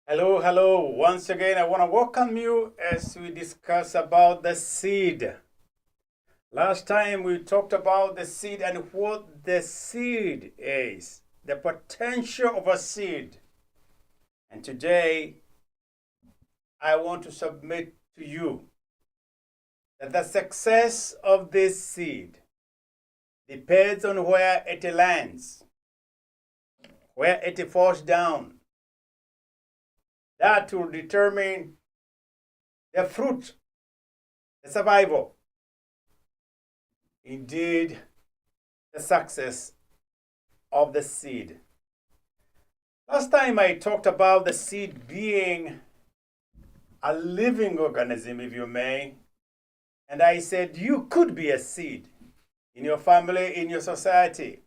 Hello, hello. Once again, I want to welcome you as we discuss about the seed. Last time we talked about the seed and what the seed is, the potential of a seed. And today, I want to submit to you that the success of this seed depends on where it lands, where it falls down. That will determine the fruit, the survival, indeed, the success of the seed. Last time I talked about the seed being a living organism, if you may, and I said you could be a seed in your family, in your society.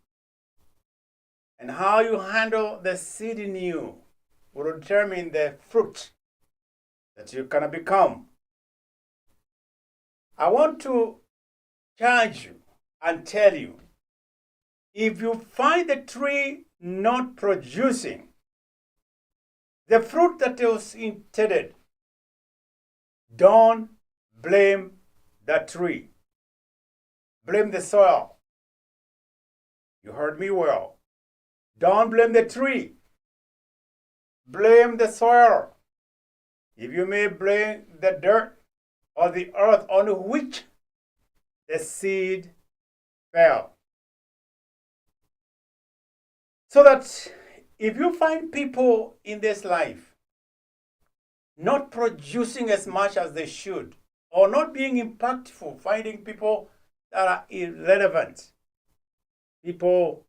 And how you handle the seed in you will determine the fruit that you're going to become. I want to charge you and tell you, if you find the tree not producing the fruit that was intended, don't blame the tree. Blame the soil. You heard me well. Don't blame the tree. Blame the soil. If you may, blame the dirt or the earth on which the seed fell. So that if you find people in this life not producing as much as they should, or not being impactful, finding people that are irrelevant, people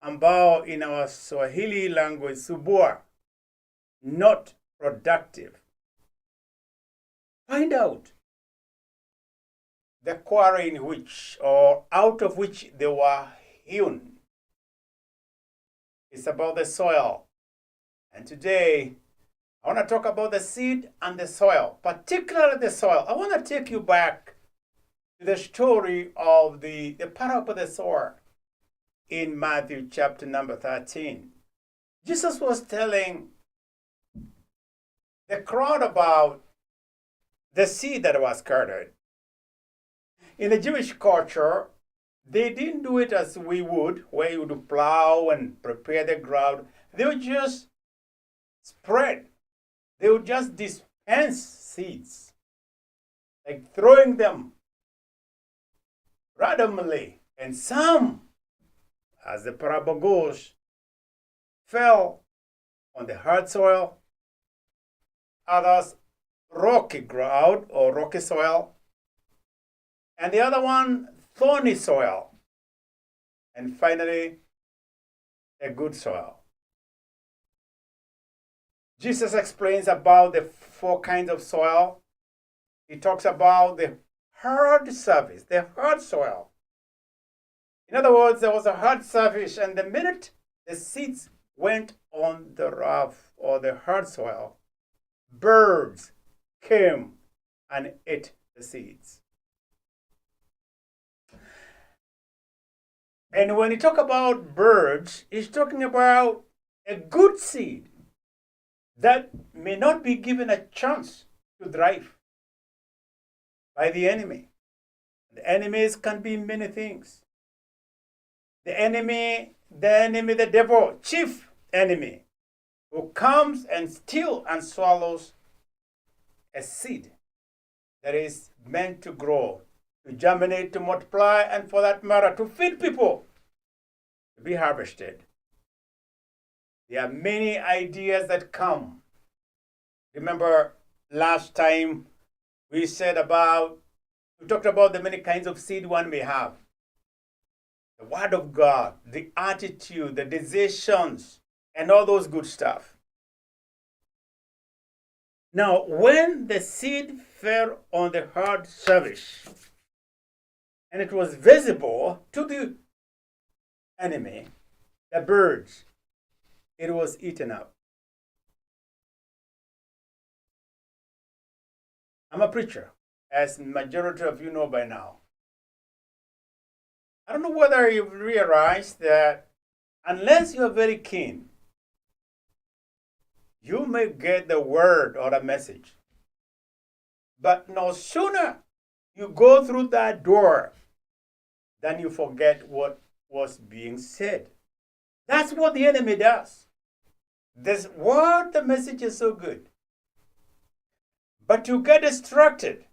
ambao in our Swahili language, subua, not productive, find out the quarry in which or out of which they were hewn. It's about the soil. And today, I want to talk about the seed and the soil, particularly the soil. I want to take you back to the story of the parable of the sower in Matthew chapter number 13. Jesus was telling the crowd about the seed that was scattered. In the Jewish culture, they didn't do it as we would, where you would plow and prepare the ground. They would just spread. They would just dispense seeds, like throwing them randomly. And some, as the parable goes, fell on the hard soil, others rocky ground or rocky soil, and the other one thorny soil, and finally a good soil. Jesus explains about the four kinds of soil. He talks about the hard surface, the hard soil. In other words, there was a hard surface, and the minute the seeds went on the rough or the hard soil, birds came and ate the seeds. And when he talks about birds, he's talking about a good seed that may not be given a chance to thrive by the enemy. The enemies can be many things. The enemy, the devil, chief enemy, who comes and steals and swallows a seed that is meant to grow, to germinate, to multiply, and for that matter, to feed people, to be harvested. There are many ideas that come. Remember last time we talked about the many kinds of seed one may have. The word of God, the attitude, the decisions, and all those good stuff. Now, when the seed fell on the hard surface, and it was visible to the enemy, the birds, it was eaten up. I'm a preacher, as majority of you know by now. I don't know whether you've realized that unless you're very keen, You may get the word or the message, but no sooner you go through that door than you forget what was being said. That's what the enemy does. This word, the message is so good, but you get distracted.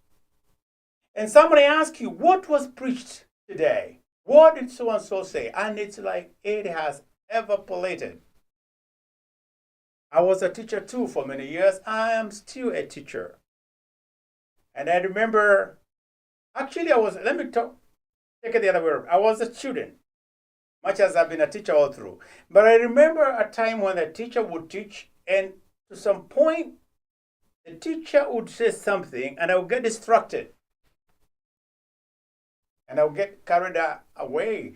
And somebody asks you, what was preached today? What did so and so say? And it's like it has evaporated. I was a teacher too for many years. I am still a teacher. And I remember, actually, let me take it the other way around. I was a student, much as I've been a teacher all through. But I remember a time when the teacher would teach, and to some point, the teacher would say something, and I would get distracted. And I would get carried away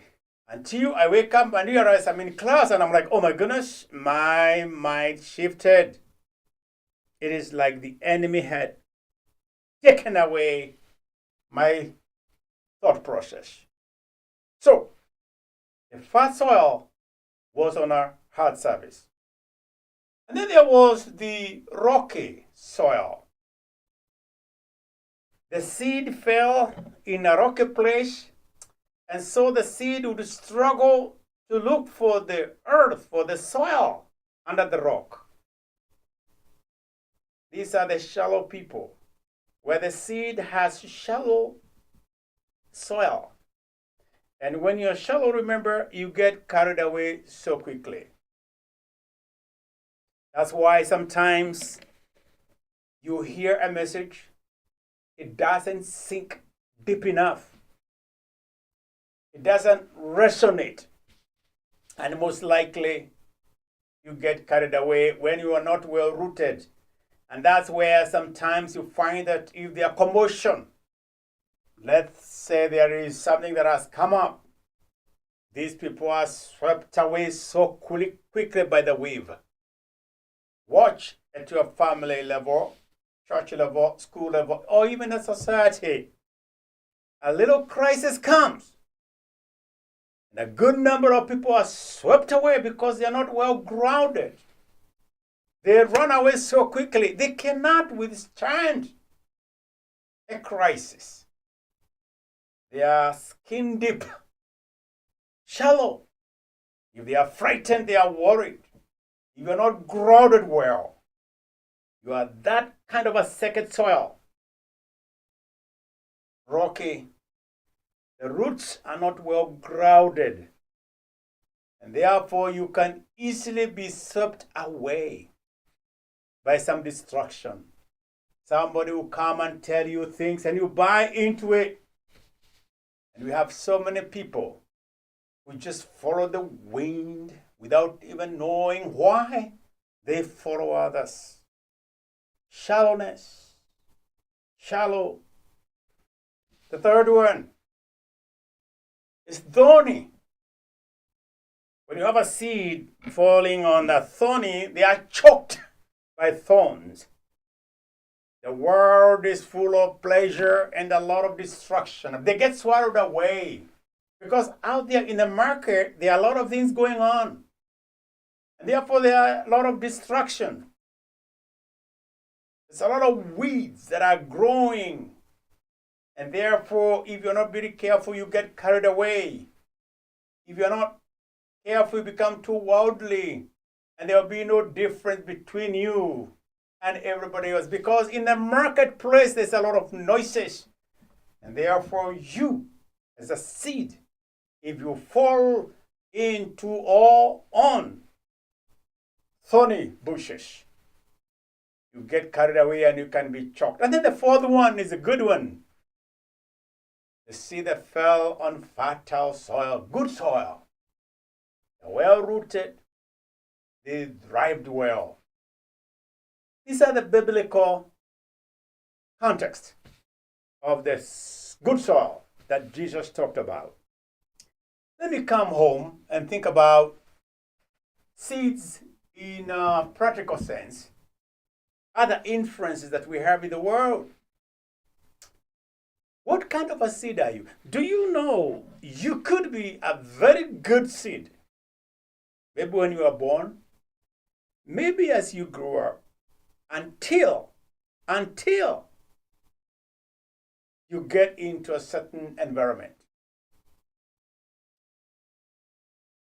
until I wake up and realize I'm in class, and I'm like, oh my goodness, my mind shifted. It is like the enemy had taken away my thought process. So, the first soil was on our hard surface. And then there was the rocky soil. The seed fell in a rocky place, and so the seed would struggle to look for the earth, for the soil under the rock. These are the shallow people, where the seed has shallow soil. And when you're shallow, remember, you get carried away so quickly. That's why sometimes you hear a message, it doesn't sink deep enough. It doesn't resonate. And most likely, you get carried away when you are not well rooted. And that's where sometimes you find that if there are commotion, let's say there is something that has come up, these people are swept away so quickly by the wave. Watch at your family level, church level, school level, or even a society. A little crisis comes, and a good number of people are swept away because they are not well grounded. They run away so quickly, they cannot withstand a crisis. They are skin deep, shallow. If they are frightened, they are worried. If you're not grounded well, you are that kind of a second soil. Rocky. The roots are not well grounded. And therefore, you can easily be swept away by some distraction. Somebody will come and tell you things and you buy into it. And we have so many people who just follow the wind without even knowing why they follow others. Shallowness. Shallow. The third one is thorny. When you have a seed falling on the thorny, they are choked by thorns. The world is full of pleasure and a lot of destruction. They get swallowed away because out there in the market, there are a lot of things going on. And therefore, there are a lot of destruction. There's a lot of weeds that are growing. And therefore, if you're not very careful, you get carried away. If you're not careful, you become too worldly. And there will be no difference between you and everybody else. Because in the marketplace, there's a lot of noises. And therefore, you, as a seed, if you fall into or on thorny bushes, you get carried away and you can be choked. And then the fourth one is a good one. The seed that fell on fertile soil, good soil. They're well rooted, they thrived well. These are the biblical context of this good soil that Jesus talked about. Let me come home and think about seeds in a practical sense, other influences that we have in the world. What kind of a seed are you? Do you know you could be a very good seed? Maybe when you are born, maybe as you grow up, until you get into a certain environment.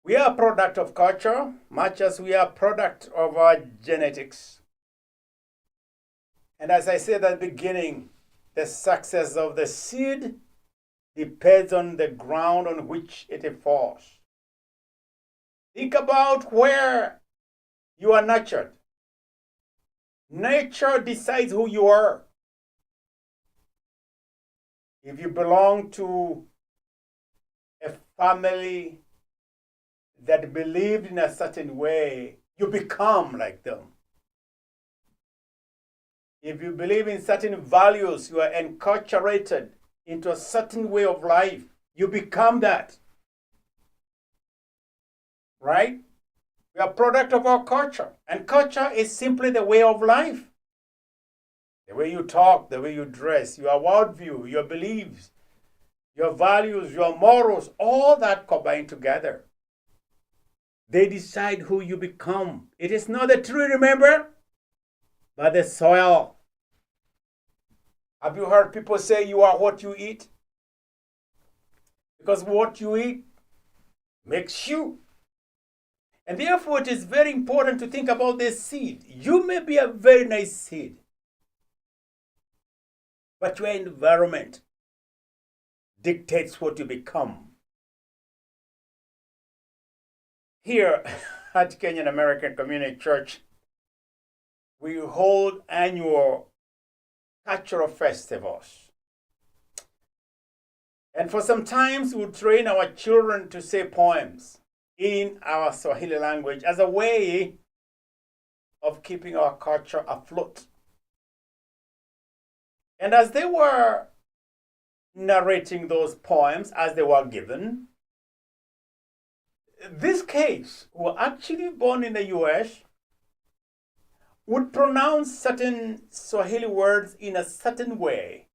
We are a product of culture, much as we are a product of our genetics. And as I said at the beginning, the success of the seed depends on the ground on which it falls. Think about where you are nurtured. Nature decides who you are. If you belong to a family that believed in a certain way, you become like them. If you believe in certain values, you are enculturated into a certain way of life, you become that. Right? We are a product of our culture. And culture is simply the way of life. The way you talk, the way you dress, your worldview, your beliefs, your values, your morals, all that combined together. They decide who you become. It is not the tree, remember, but the soil. Have you heard people say you are what you eat? Because what you eat makes you. And therefore, it is very important to think about this seed. You may be a very nice seed, but your environment dictates what you become. Here at Kenyan American Community Church, we hold annual cultural festivals. And for some times, we train our children to say poems in our Swahili language as a way of keeping our culture afloat. And as they were narrating those poems as they were given, these kids who were actually born in the US would pronounce certain Swahili words in a certain way.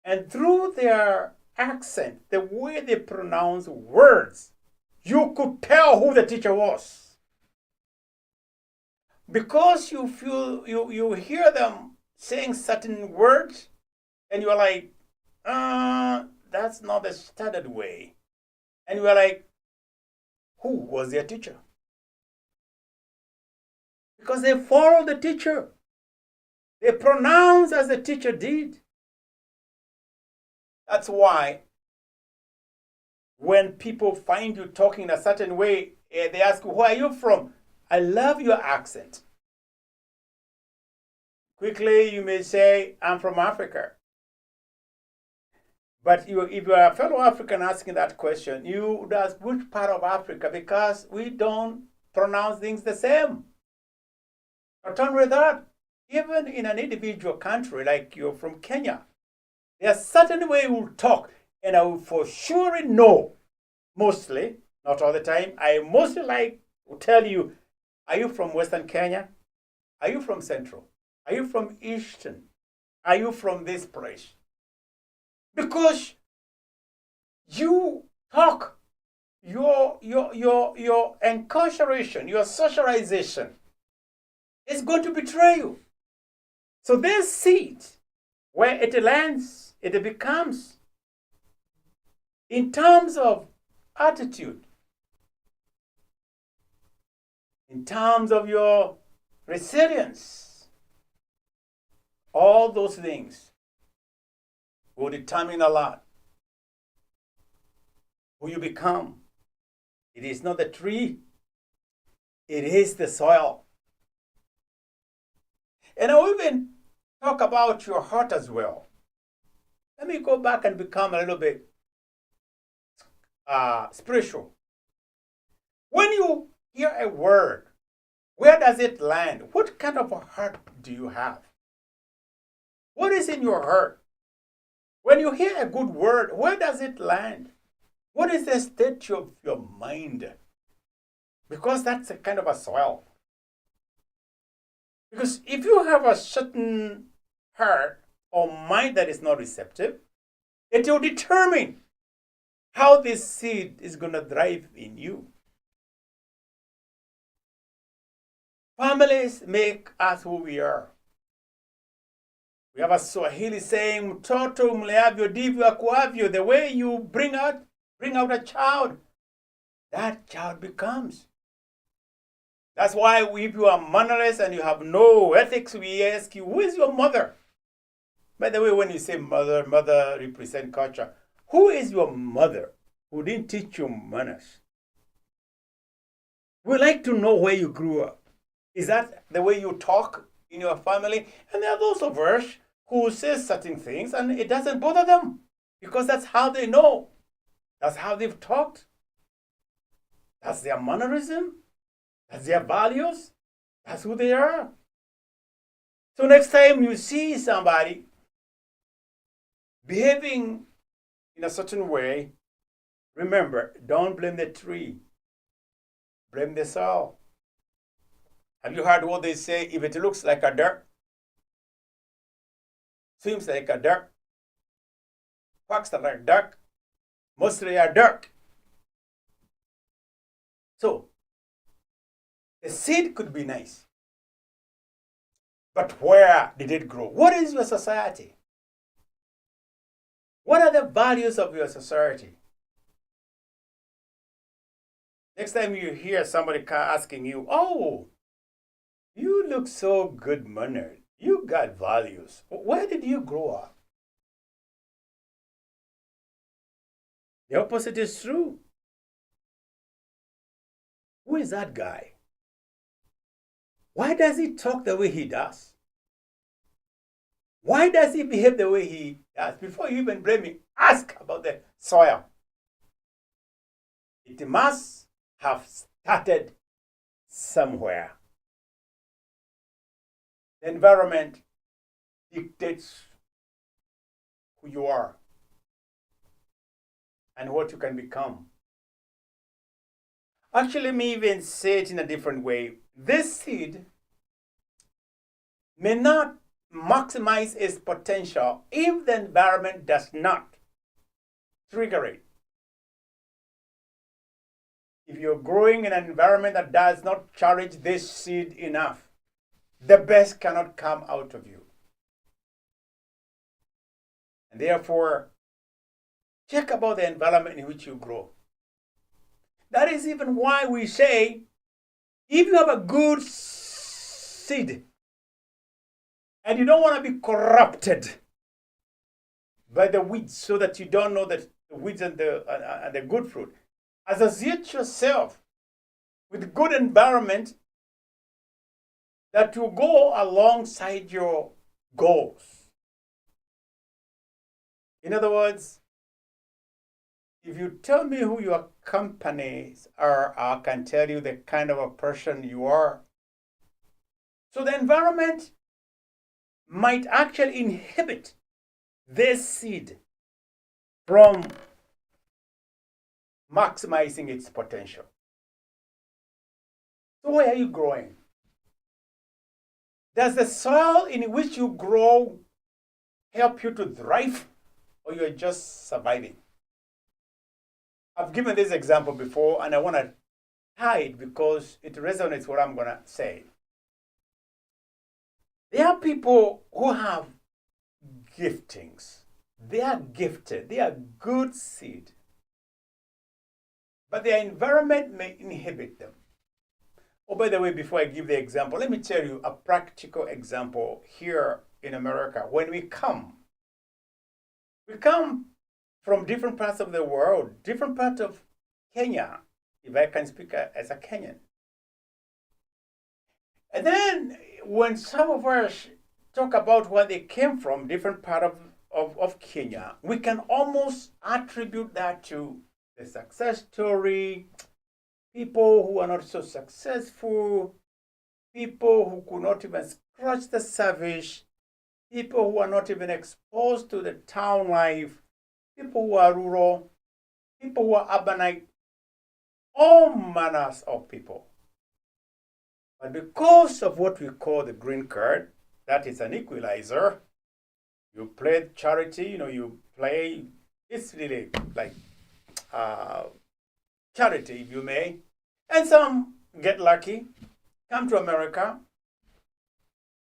And through their accent, the way they pronounce words, you could tell who the teacher was. Because you feel you hear them saying certain words, and you're like, that's not the standard way. And you're like, who was their teacher? Because they followed the teacher. They pronounce as the teacher did. That's why when people find you talking in a certain way, they ask you, where are you from? I love your accent. Quickly, you may say, I'm from Africa. But if you are a fellow African asking that question, you would ask, which part of Africa? Because we don't pronounce things the same. Not only that, even in an individual country like you're from Kenya, there are certain ways we'll talk, and I will for sure know, mostly, not all the time, I mostly like to tell you, are you from Western Kenya? Are you from Central? Are you from Eastern? Are you from this place? Because you talk, your enculturation, your socialization is going to betray you. So this seed, where it lands, it becomes, in terms of attitude, in terms of your resilience, all those things will determine a lot who you become. It is not the tree, it is the soil. And I'll even talk about your heart as well. Let me go back and become a little bit spiritual. When you hear a word, where does it land? What kind of a heart do you have? What is in your heart? When you hear a good word, where does it land? What is the state of your mind? Because that's a kind of a soil. Because if you have a certain heart or mind that is not receptive, it will determine how this seed is going to thrive in you. Families make us who we are. We have a Swahili saying, mtoto mleavyo ndivyo akuavyo. The way you bring out a child, that child becomes. That's why if you are mannerless and you have no ethics, we ask you, who is your mother? By the way, when you say mother, mother represents culture. Who is your mother who didn't teach you manners? We like to know where you grew up. Is that the way you talk in your family? And there are those of us who say certain things and it doesn't bother them because that's how they know. That's how they've talked. That's their mannerism. That's their values. That's who they are. So next time you see somebody behaving in a certain way, remember, don't blame the tree. Blame the soil. Have you heard what they say? If it looks like a dirt, seems like a dirt, quacks like duck, mostly a dirt. So, the seed could be nice. But where did it grow? What is your society? What are the values of your society? Next time you hear somebody asking you, oh, you look so good-mannered. You got values. Where did you grow up? The opposite is true. Who is that guy? Why does he talk the way he does? Why does he behave the way he does? Before you even blame me, ask about the soil. It must have started somewhere. The environment dictates who you are and what you can become. Actually, let me even say it in a different way. This seed may not maximize its potential if the environment does not trigger it. If you're growing in an environment that does not cherish this seed enough, the best cannot come out of you. And therefore, check about the environment in which you grow. That is even why we say, if you have a good seed and you don't want to be corrupted by the weeds so that you don't know that the weeds and the good fruit, associate yourself with good environment that will go alongside your goals. In other words, if you tell me who your companies are, I can tell you the kind of a person you are. So the environment might actually inhibit this seed from maximizing its potential. So where are you growing? Does the soil in which you grow help you to thrive, or you're just surviving? I've given this example before, and I want to tie it because it resonates with what I'm going to say. There are people who have giftings. They are gifted. They are good seed. But their environment may inhibit them. Oh, by the way, before I give the example, let me tell you a practical example here in America. When we come from different parts of the world, different parts of Kenya, if I can speak as a Kenyan. And then when some of us talk about where they came from, different part of Kenya, we can almost attribute that to the success story, people who are not so successful, people who could not even scratch the surface, people who are not even exposed to the town life, people who are rural, people who are urbanite, all manners of people. But because of what we call the green card, that is an equalizer, you play charity, you play, it's really like charity, if you may. And some get lucky, come to America,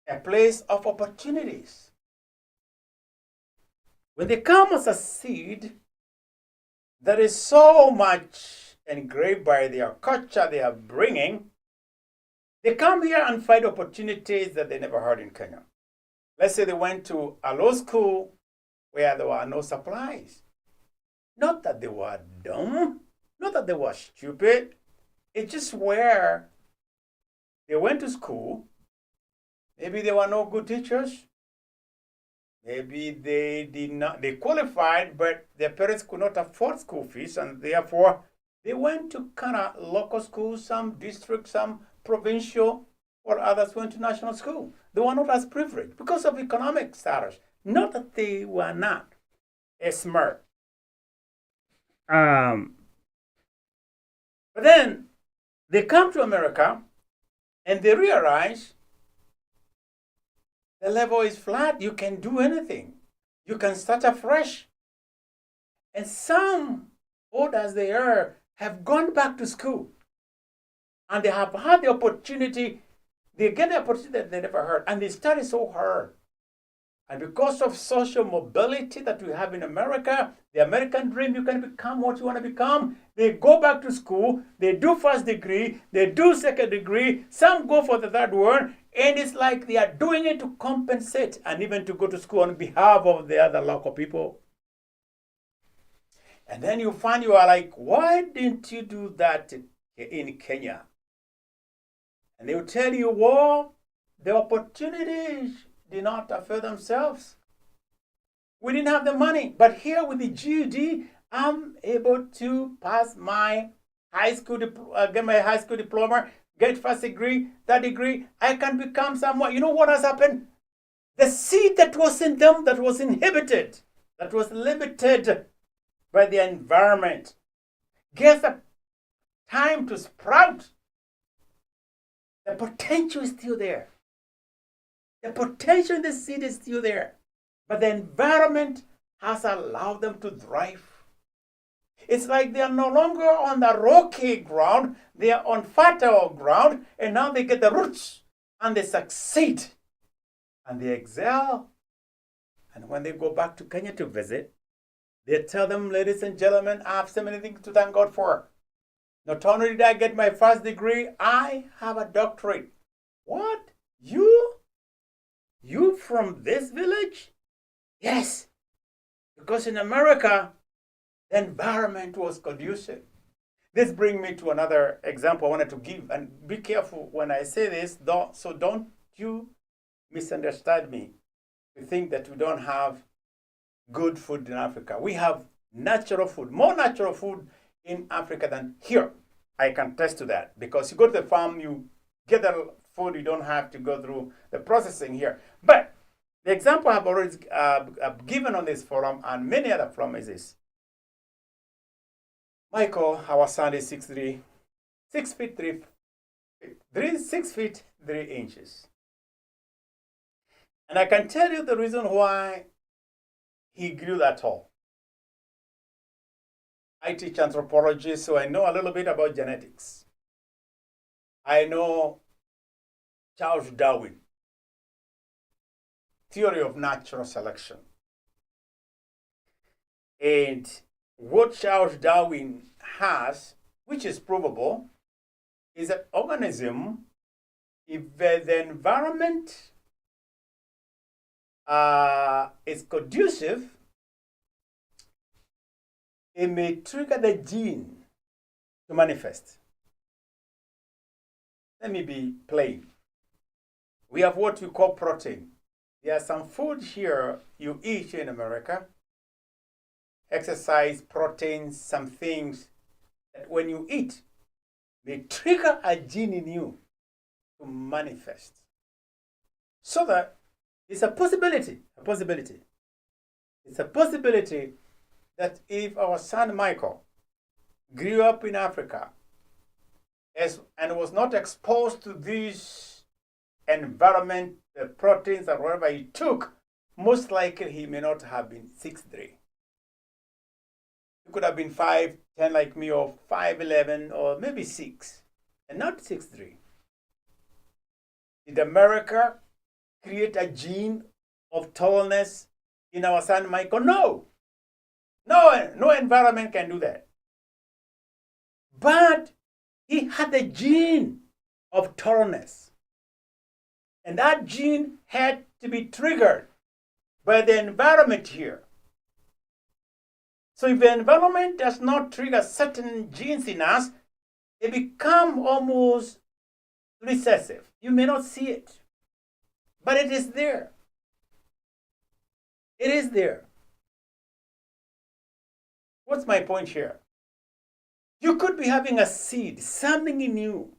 a place of opportunities. When they come as a seed, there is so much engraved by their culture they are bringing. They come here and find opportunities that they never heard in Kenya. Let's say they went to a law school where there were no supplies. Not that they were dumb, not that they were stupid. It's just where they went to school. Maybe there were no good teachers. Maybe they qualified, but their parents could not afford school fees, and therefore they went to kind of local schools, some district, some provincial, or others went to national school. They were not as privileged because of economic status. Not that they were not smart. But then they come to America and they realize the level is flat. You can do anything. You can start afresh. And some, old as they are, have gone back to school. And they have had the opportunity. They get the opportunity that they never heard. And they study so hard. And because of social mobility that we have in America, the American dream, you can become what you want to become. They go back to school, they do first degree, they do second degree, some go for the third one, and it's like they are doing it to compensate and even to go to school on behalf of the other local people. And then you find you are like, why didn't you do that in Kenya? And they will tell you, well, the opportunities did not avail themselves. We didn't have the money, but here with the GED, I'm able to pass my high school, get my high school diploma, get first degree, third degree. I can become someone. You know what has happened? The seed that was in them, that was inhibited, that was limited by the environment, gets the time to sprout. The potential is still there. The potential in the seed is still there, but the environment has allowed them to thrive. It's like they are no longer on the rocky ground, they are on fertile ground, and now they get the roots, and they succeed, and they excel. And when they go back to Kenya to visit, they tell them, ladies and gentlemen, I have so many things to thank God for. Not only did I get my first degree, I have a doctorate. What? You from this village? Yes, because in America, the environment was conducive. This brings me to another example I wanted to give, and be careful when I say this, so don't you misunderstand me to think that we don't have good food in Africa. We have natural food, more natural food in Africa than here. I can attest to that, because you go to the farm, you get the food, you don't have to go through the processing here. But the example I've already given on this forum and many other forums is this. Michael, our son, is 6 feet 3 inches. And I can tell you the reason why he grew that tall. I teach anthropology, so I know a little bit about genetics. I know Charles Darwin, theory of natural selection. And what Charles Darwin has, which is provable, is that organism, if the environment is conducive, it may trigger the gene to manifest. Let me be plain. We have what we call protein. There are some food here you eat in America, exercise, protein, some things that when you eat, they trigger a gene in you to manifest. So that it's a possibility. It's a possibility that if our son Michael grew up in Africa and was not exposed to this environment, the proteins or whatever he took, most likely he may not have been 6'3". He could have been 5'10" like me, or 5'11", or maybe 6, and not 6'3". Did America create a gene of tallness in our son Michael? No. No environment can do that. But he had the gene of tallness. And that gene had to be triggered by the environment here. So if the environment does not trigger certain genes in us, it becomes almost recessive. You may not see it, but it is there. It is there. What's my point here? You could be having a seed, something in you,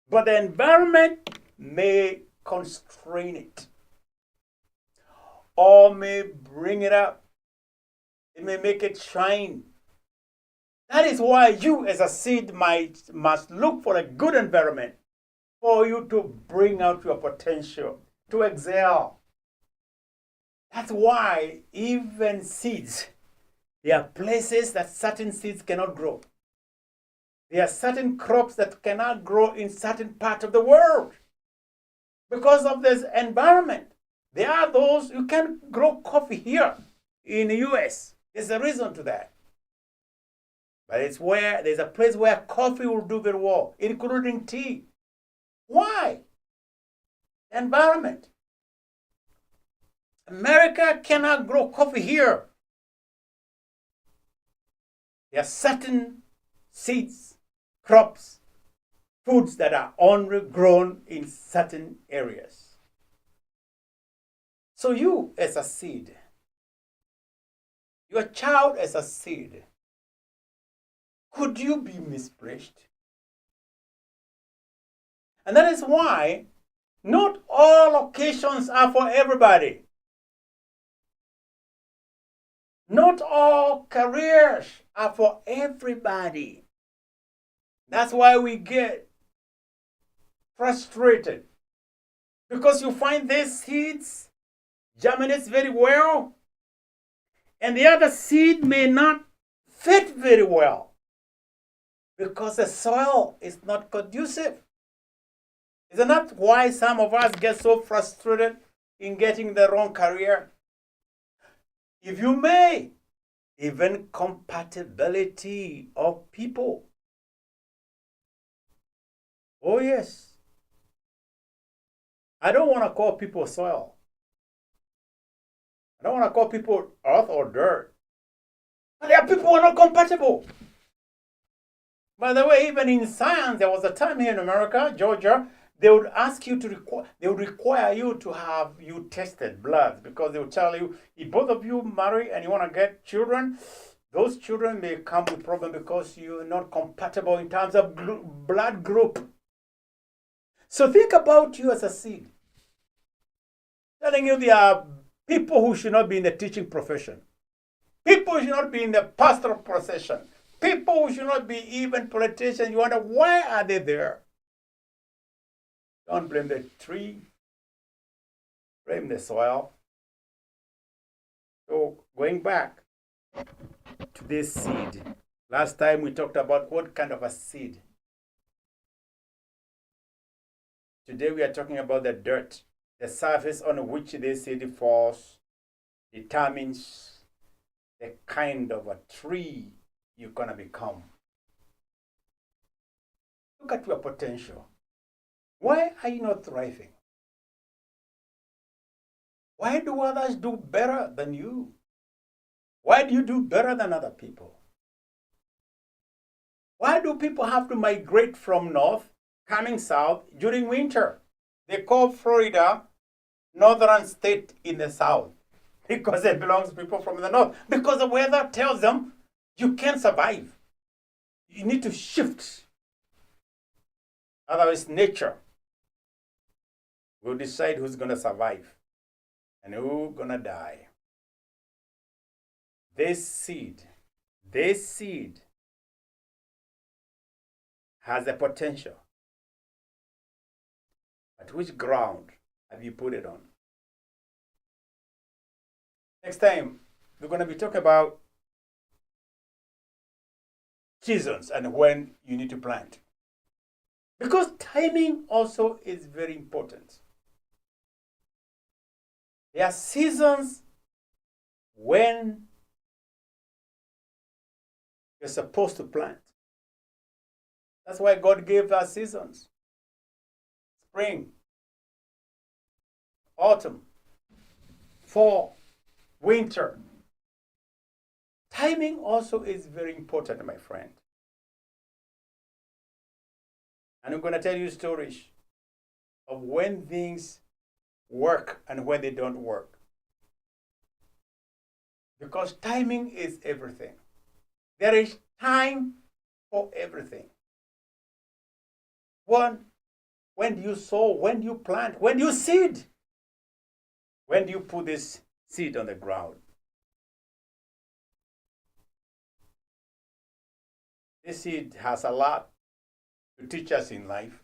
but the environment may constrain it or may bring it up. It may make it shine. That is why you as a seed must look for a good environment for you to bring out your potential, to excel. That's why even seeds, there are places that certain seeds cannot grow. There are certain crops that cannot grow in certain parts of the world because of this environment. There are those you can't grow coffee here in the US. There's a reason to that. But it's where there's a place where coffee will do very well, including tea. Why? Environment. America cannot grow coffee here. There are certain seeds, crops, foods that are only grown in certain areas. So you as a seed, your child as a seed, could you be misplaced? And that is why not all occasions are for everybody. Not all careers are for everybody. That's why we get frustrated. Because you find these seeds germinate very well, and the other seed may not fit very well because the soil is not conducive. Isn't that why some of us get so frustrated in getting the wrong career? If you may, even compatibility of people. Oh yes. I don't want to call people soil. I don't want to call people earth or dirt. But there are people who are not compatible. By the way, even in science, there was a time here in America, Georgia, they would ask you they would require you to have you tested blood because they would tell you if both of you marry and you want to get children, those children may come with problem because you're not compatible in terms of blood group. So think about you as a seed. Telling you there are people who should not be in the teaching profession. People who should not be in the pastoral profession. People who should not be even politicians. You wonder, why are they there? Don't blame the tree. Blame the soil. So going back to this seed. Last time we talked about what kind of a seed. Today we are talking about the dirt. The surface on which this seed falls determines the kind of a tree you're going to become. Look at your potential. Why are you not thriving? Why do others do better than you? Why do you do better than other people? Why do people have to migrate from north, coming south during winter? They call Florida northern state in the south because it belongs to people from the north. Because the weather tells them you can't survive. You need to shift. Otherwise, nature will decide who's going to survive and who's going to die. This seed has the potential. But which ground have you put it on? Next time, we're going to be talking about seasons and when you need to plant. Because timing also is very important. There are seasons when you're supposed to plant. That's why God gave us seasons: spring, autumn, fall, winter. Timing also is very important, my friend. And I'm going to tell you stories of when things work and when they don't work. Because timing is everything. There is time for everything. When do you sow? When do you plant? When do you seed? When do you put this seed on the ground? This seed has a lot to teach us in life.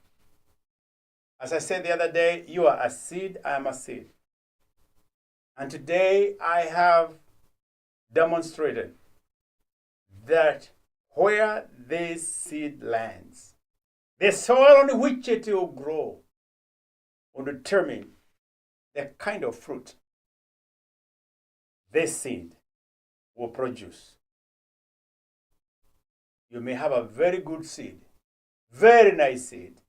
As I said the other day, you are a seed, I am a seed. And today I have demonstrated that where this seed lands, the soil on which it will grow will determine the kind of fruit this seed will produce. You may have a very good seed, very nice seed,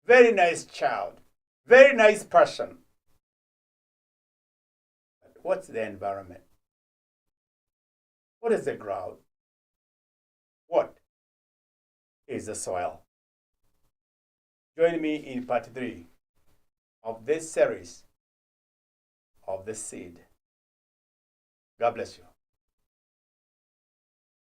very nice child, very nice person. But what's the environment? What is the ground? What is the soil? Join me in part 3 of this series of the seed. God bless you.